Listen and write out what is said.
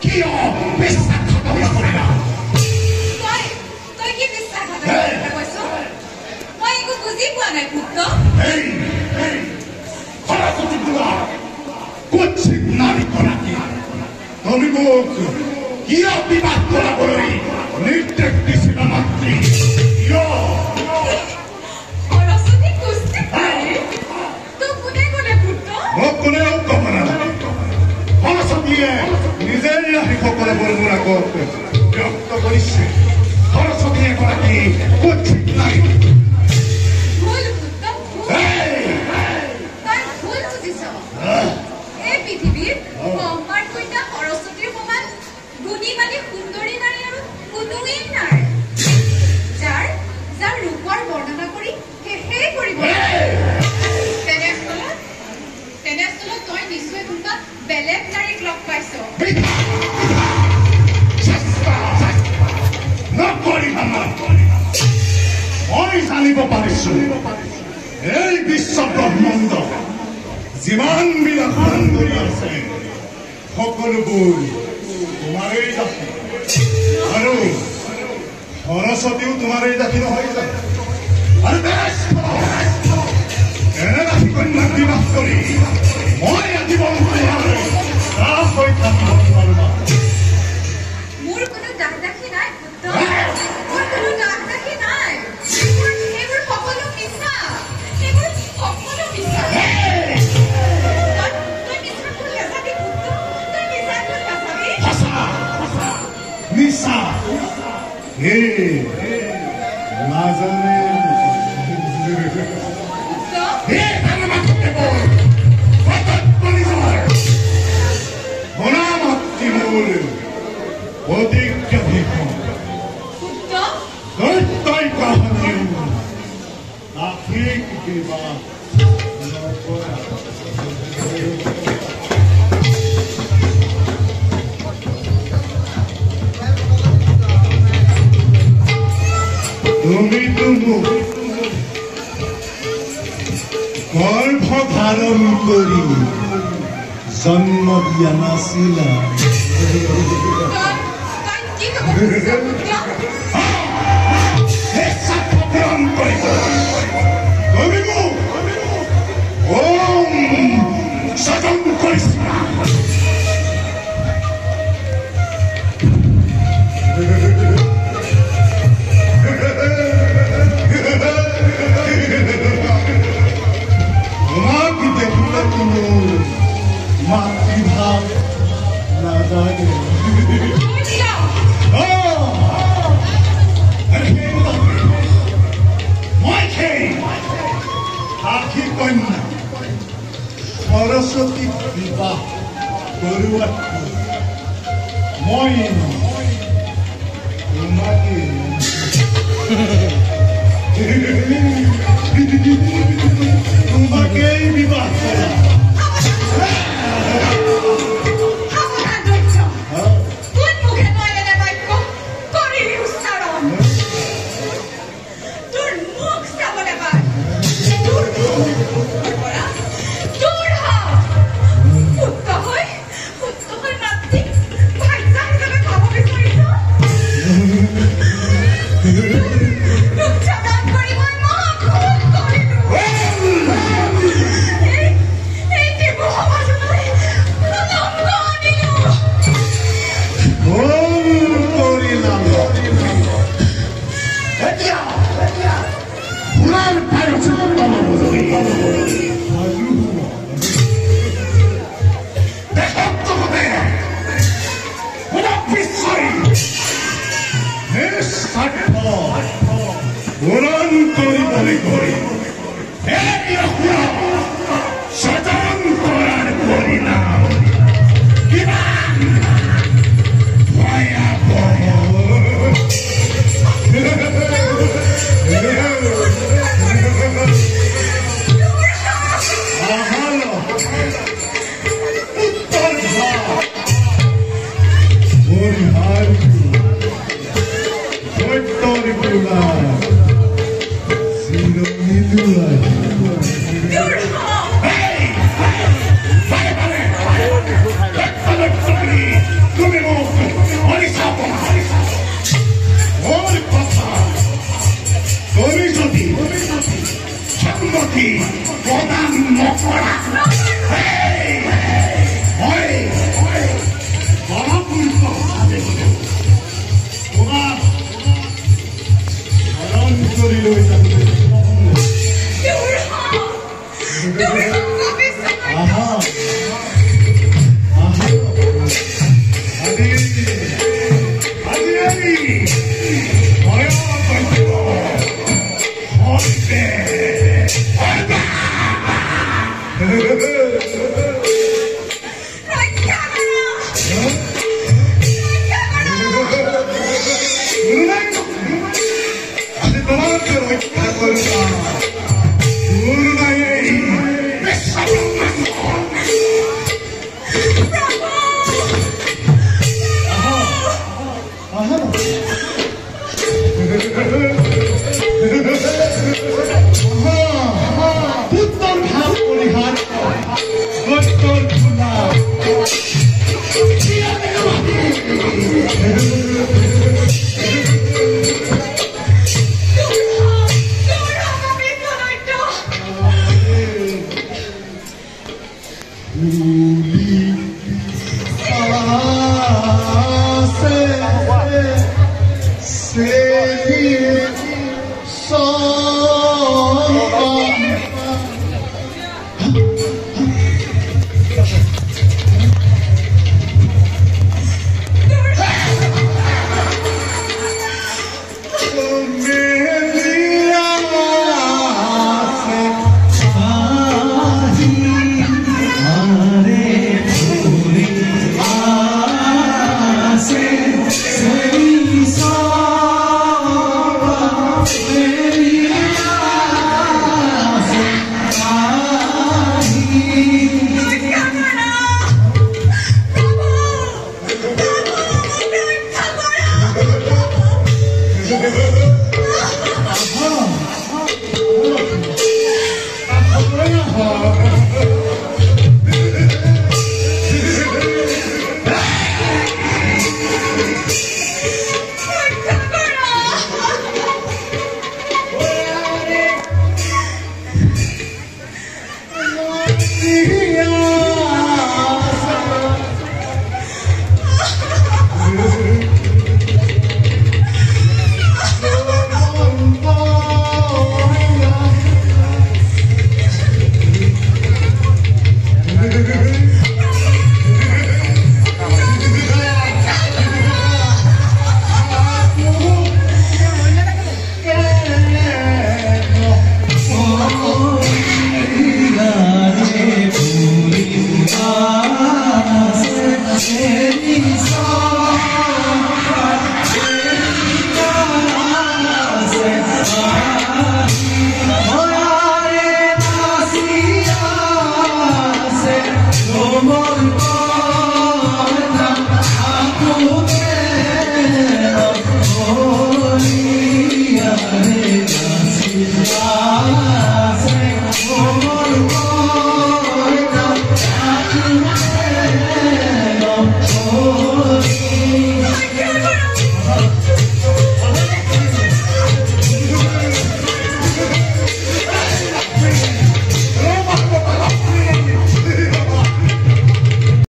কিয় বিশ্বাসঘাতকতা কৰিলা? তই কি বিশ্বাসঘাতকতা কৈছ? মই একো বুজি পোৱা নাই পুত্ৰ। সৰস্বতী পূজা কুৎসিত নাৰীগৰাকী তুমি মোক কিয় বিবাহ কৰাবলৈ নিৰ্দেশ দিছিলা মাতৃ? কিয়? সৰস্বতী কুৎসিত নাৰী? তোক কোনে ক'লে পুত্ৰ? মোক কোনেও ক'ব নালাগে। সৰস্বতীয়ে নিজেই নাৰীসকলে মোৰ আগত ব্যক্ত কৰিছে সৰস্বতী এগৰাকী কুৎসিত নাৰী। ভুল পুত্ৰ, তই ভুল বুজিছ। এই পৃথিৱীৰ ব্ৰহ্মাৰ কন্যা সৰস্বতীৰ সমান গুণীমানী সুন্দৰী নাৰী আৰু কোনোৱেই নাই, যাৰ ৰূপৰ বৰ্ণনা কৰি শেষেই কৰিব। তেনেস্থলত তই নিশ্চয় কোনোবা বেলেগ নাৰীক লগ পাইছ। মই জানিব পাৰিছো এই বিশ্ব ব্ৰহ্মাণ্ড যিমানবিলাক সুন্দৰী আছে সকলোবোৰ তোমাৰেই জাতি আৰু সৰস্বতীও তোমাৰেই জাতি নহয় জানো? আৰু এনে ৰাশি কন্যাক বিবাহ কৰি মই আজীৱন হৈ থাকিব নোৱাৰো। মোৰ কোনো দাস-দাসী নাই পুত্ৰ, মোৰ কোনো দাস-দাসী নাই। সেইবোৰ সকলো মিছা, সেইবোৰ সকলো মিছা। তই মিছা কৈ নাযাবি পুত্ৰ, তই মিছা কৈ নাযাবি। মিছা নাজানে গৰ্ভধাৰণ কৰি জন্ম দিয়া নাছিলা। মাতৃভাৱ নাজানে। মই সাক্ষী কন্যা সৰস্বতীক বিবাহ কৰোৱাতকৈ মই তোমাকেই বিবাহ কৰা। Come on!